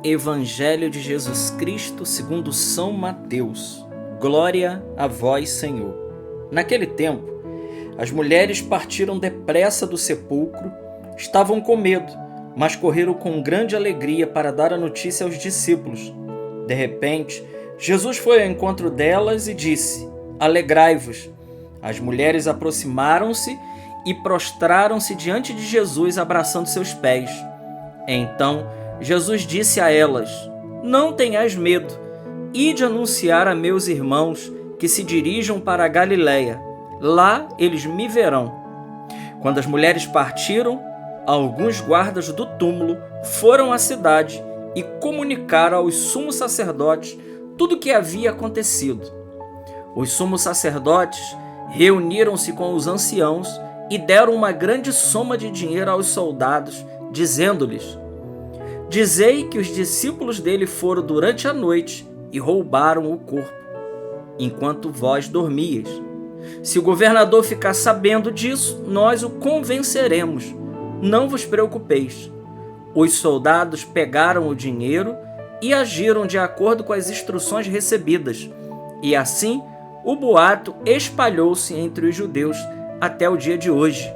Evangelho de Jesus Cristo segundo São Mateus. Glória a vós, Senhor. Naquele tempo, as mulheres partiram depressa do sepulcro, estavam com medo, mas correram com grande alegria para dar a notícia aos discípulos. De repente, Jesus foi ao encontro delas e disse: Alegrai-vos. As mulheres aproximaram-se e prostraram-se diante de Jesus, abraçando seus pés. Então, Jesus disse a elas: Não tenhais medo, ide anunciar a meus irmãos que se dirijam para a Galiléia. Lá eles me verão. Quando as mulheres partiram, alguns guardas do túmulo foram à cidade e comunicaram aos sumos sacerdotes tudo o que havia acontecido. Os sumos sacerdotes reuniram-se com os anciãos e deram uma grande soma de dinheiro aos soldados, dizendo-lhes: Dizei que os discípulos dele foram durante a noite e roubaram o corpo, enquanto vós dormíeis. Se o governador ficar sabendo disso, nós o convenceremos. Não vos preocupeis. Os soldados pegaram o dinheiro e agiram de acordo com as instruções recebidas. E assim, o boato espalhou-se entre os judeus até o dia de hoje.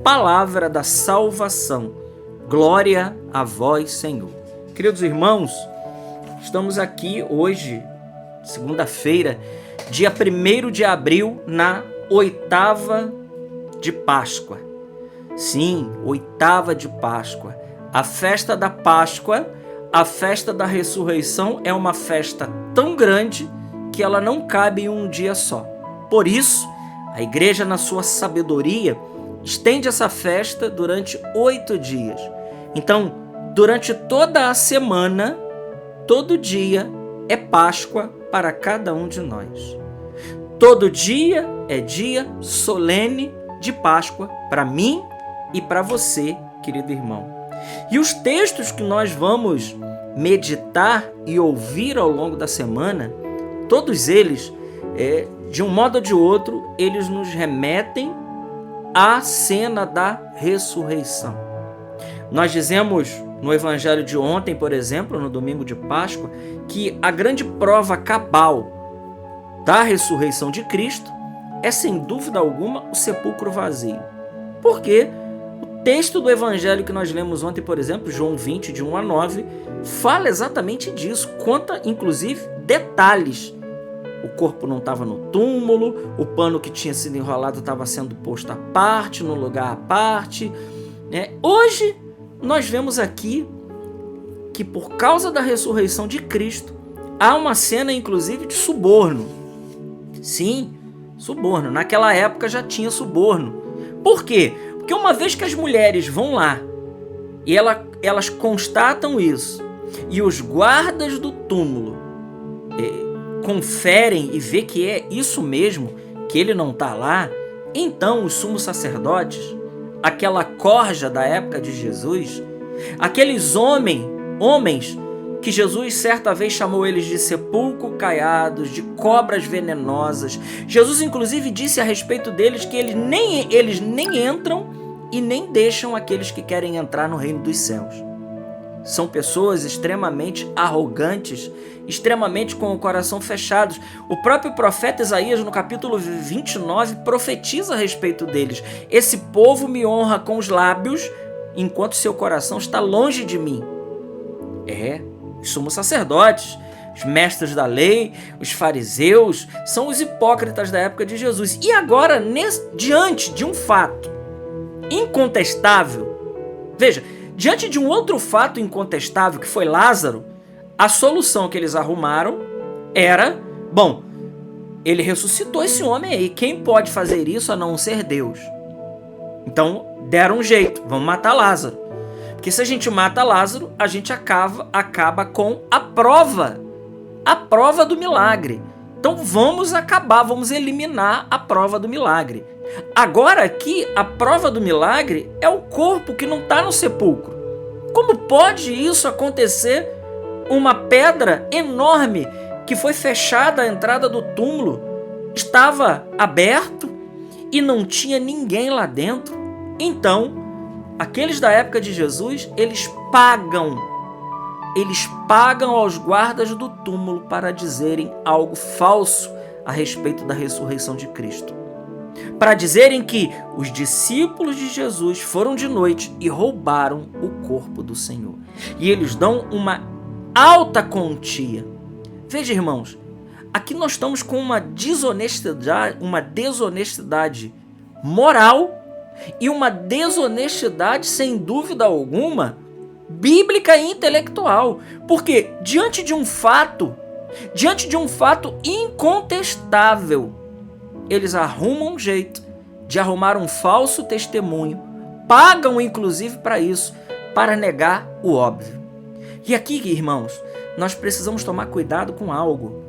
Palavra da salvação. Glória a vós, Senhor. Queridos irmãos, estamos aqui hoje, segunda-feira, dia 1º de abril, na oitava de Páscoa. Sim, oitava de Páscoa. A festa da Páscoa, a festa da ressurreição, é uma festa tão grande que ela não cabe em um dia só. Por isso, a igreja, na sua sabedoria, estende essa festa durante 8 dias. Então, durante toda a semana, todo dia é Páscoa para cada um de nós. Todo dia é dia solene de Páscoa para mim e para você, querido irmão. E os textos que nós vamos meditar e ouvir ao longo da semana, todos eles, de um modo ou de outro, eles nos remetem à cena da ressurreição. Nós dizemos no Evangelho de ontem, por exemplo, no domingo de Páscoa, que a grande prova cabal da ressurreição de Cristo é, sem dúvida alguma, o sepulcro vazio. Por quê? O texto do Evangelho que nós lemos ontem, por exemplo, João 20, de 1 a 9, fala exatamente disso, conta inclusive detalhes. O corpo não estava no túmulo, o pano que tinha sido enrolado estava sendo posto à parte, no lugar à parte. Hoje, nós vemos aqui que por causa da ressurreição de Cristo, há uma cena inclusive de suborno. Sim, suborno. Naquela época já tinha suborno. Por quê? Porque uma vez que as mulheres vão lá e elas constatam isso, e os guardas do túmulo conferem e vê que é isso mesmo, que ele não está lá, então os sumos sacerdotes, aquela corja da época de Jesus, aqueles homens que Jesus certa vez chamou eles de sepulcro caiados, de cobras venenosas. Jesus inclusive disse a respeito deles que eles nem entram e nem deixam aqueles que querem entrar no reino dos céus. São pessoas extremamente arrogantes, extremamente com o coração fechado. O próprio profeta Isaías, no capítulo 29, profetiza a respeito deles. Esse povo me honra com os lábios, enquanto seu coração está longe de mim. Os sumos sacerdotes, os mestres da lei, os fariseus, são os hipócritas da época de Jesus. E agora, diante de um fato incontestável, veja, diante de um outro fato incontestável, que foi Lázaro, a solução que eles arrumaram era, ele ressuscitou esse homem aí, quem pode fazer isso a não ser Deus? Então, deram um jeito, vamos matar Lázaro. Porque se a gente mata Lázaro, a gente acaba com a prova do milagre. Então vamos eliminar a prova do milagre. Agora aqui, a prova do milagre é o corpo que não está no sepulcro. Como pode isso acontecer? Uma pedra enorme que foi fechada à entrada do túmulo estava aberto e não tinha ninguém lá dentro. Então, aqueles da época de Jesus, eles pagam eles pagam aos guardas do túmulo para dizerem algo falso a respeito da ressurreição de Cristo. Para dizerem que os discípulos de Jesus foram de noite e roubaram o corpo do Senhor. E eles dão uma alta quantia. Veja, irmãos, aqui nós estamos com uma desonestidade moral e uma desonestidade, sem dúvida alguma, bíblica e intelectual. Porque diante de um fato incontestável, eles arrumam um jeito de arrumar um falso testemunho, pagam inclusive para isso, para negar o óbvio. E aqui, irmãos, nós precisamos tomar cuidado com algo,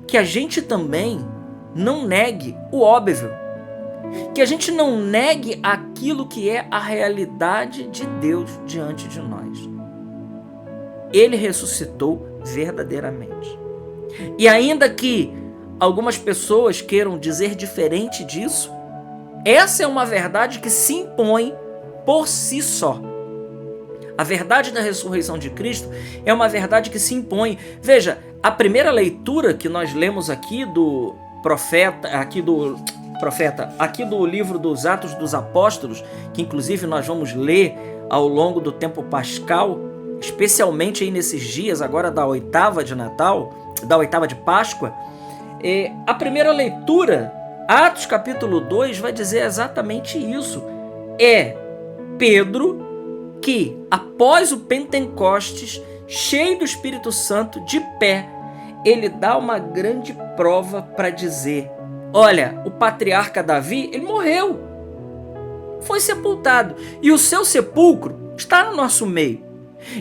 que a gente também não negue o óbvio, que a gente não negue aquilo que é a realidade de Deus diante de nós. Ele ressuscitou verdadeiramente. E ainda que algumas pessoas queiram dizer diferente disso, essa é uma verdade que se impõe por si só. A verdade da ressurreição de Cristo é uma verdade que se impõe. Veja, a primeira leitura que nós lemos aqui do aqui do livro dos Atos dos Apóstolos, que inclusive nós vamos ler ao longo do tempo pascal, especialmente aí nesses dias agora da oitava de Natal, da oitava de Páscoa, a primeira leitura, Atos capítulo 2, vai dizer exatamente isso. É Pedro que, após o Pentecostes, cheio do Espírito Santo, de pé, ele dá uma grande prova para dizer: olha, o patriarca Davi, ele morreu, foi sepultado, e o seu sepulcro está no nosso meio.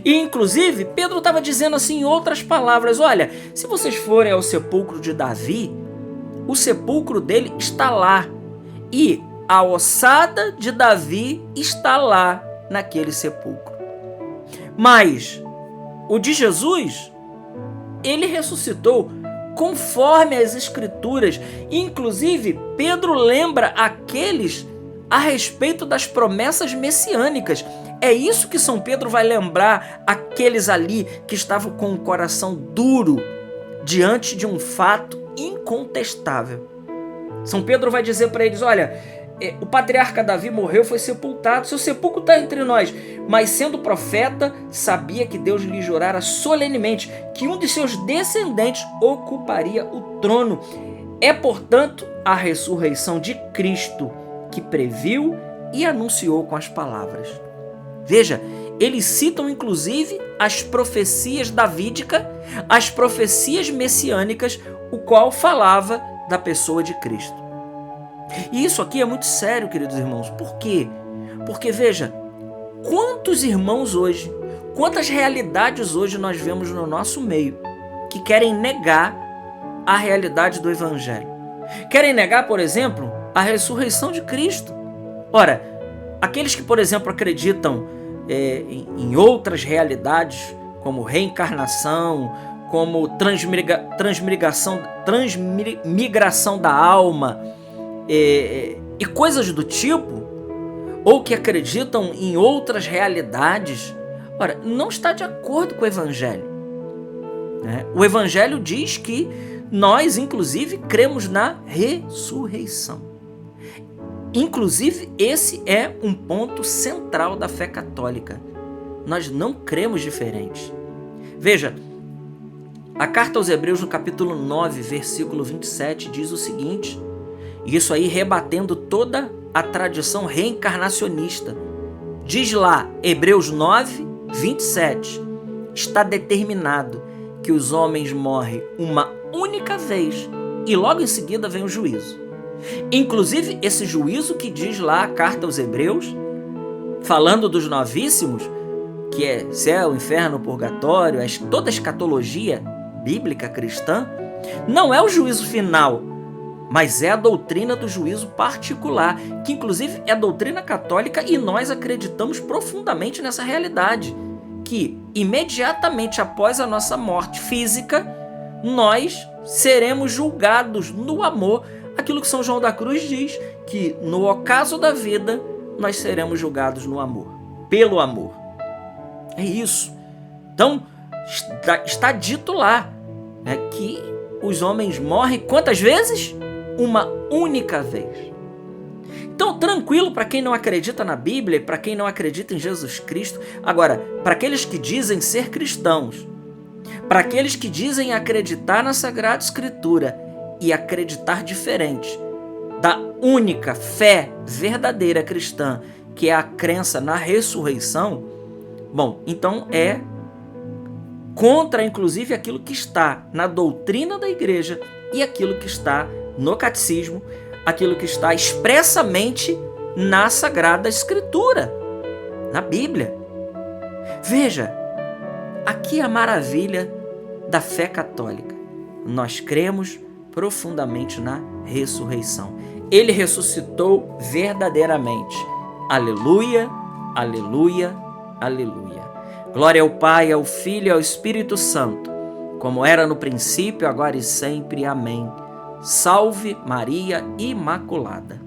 E inclusive Pedro estava dizendo assim em outras palavras: olha, se vocês forem ao sepulcro de Davi, o sepulcro dele está lá, e a ossada de Davi está lá naquele sepulcro. Mas o de Jesus, ele ressuscitou conforme as Escrituras. Inclusive Pedro lembra aqueles a respeito das promessas messiânicas. É isso que São Pedro vai lembrar aqueles ali que estavam com o coração duro diante de um fato incontestável. São Pedro vai dizer para eles: olha, o patriarca Davi morreu, foi sepultado, seu sepulcro está entre nós, mas sendo profeta, sabia que Deus lhe jurara solenemente que um de seus descendentes ocuparia o trono. É, portanto, a ressurreição de Cristo que previu e anunciou com as palavras. Veja, eles citam inclusive as profecias davídicas, as profecias messiânicas, o qual falava da pessoa de Cristo. E isso aqui é muito sério, queridos irmãos. Por quê? Porque, veja, quantos irmãos hoje, quantas realidades hoje nós vemos no nosso meio que querem negar a realidade do Evangelho. Querem negar, por exemplo, a ressurreição de Cristo. Ora, aqueles que, por exemplo, acreditam em outras realidades, como reencarnação, como transmigração da alma, e coisas do tipo, ou que acreditam em outras realidades, ora, não está de acordo com o Evangelho. O Evangelho diz que nós, inclusive, cremos na ressurreição. Inclusive, esse é um ponto central da fé católica. Nós não cremos diferente. Veja, a carta aos Hebreus, no capítulo 9, versículo 27, diz o seguinte, isso aí rebatendo toda a tradição reencarnacionista. Diz lá, Hebreus 9, 27, está determinado que os homens morrem uma única vez e logo em seguida vem o juízo. Inclusive, esse juízo que diz lá a carta aos Hebreus, falando dos novíssimos, que é céu, inferno, purgatório, toda a escatologia bíblica cristã, não é o juízo final, mas é a doutrina do juízo particular, que inclusive é a doutrina católica, e nós acreditamos profundamente nessa realidade, que imediatamente após a nossa morte física, nós seremos julgados no amor, aquilo que São João da Cruz diz, que no ocaso da vida, nós seremos julgados no amor, pelo amor. É isso. Então, Está dito lá, né, que os homens morrem quantas vezes? Uma única vez. Então, tranquilo para quem não acredita na Bíblia, para quem não acredita em Jesus Cristo. Agora, para aqueles que dizem ser cristãos, para aqueles que dizem acreditar na Sagrada Escritura e acreditar diferente da única fé verdadeira cristã, que é a crença na ressurreição, bom, então é contra, inclusive, aquilo que está na doutrina da igreja e aquilo que está no catecismo, aquilo que está expressamente na Sagrada Escritura, na Bíblia. Veja, aqui é a maravilha da fé católica. Nós cremos profundamente na ressurreição. Ele ressuscitou verdadeiramente. Aleluia, aleluia, aleluia. Glória ao Pai, ao Filho e ao Espírito Santo, como era no princípio, agora e sempre. Amém. Salve Maria Imaculada.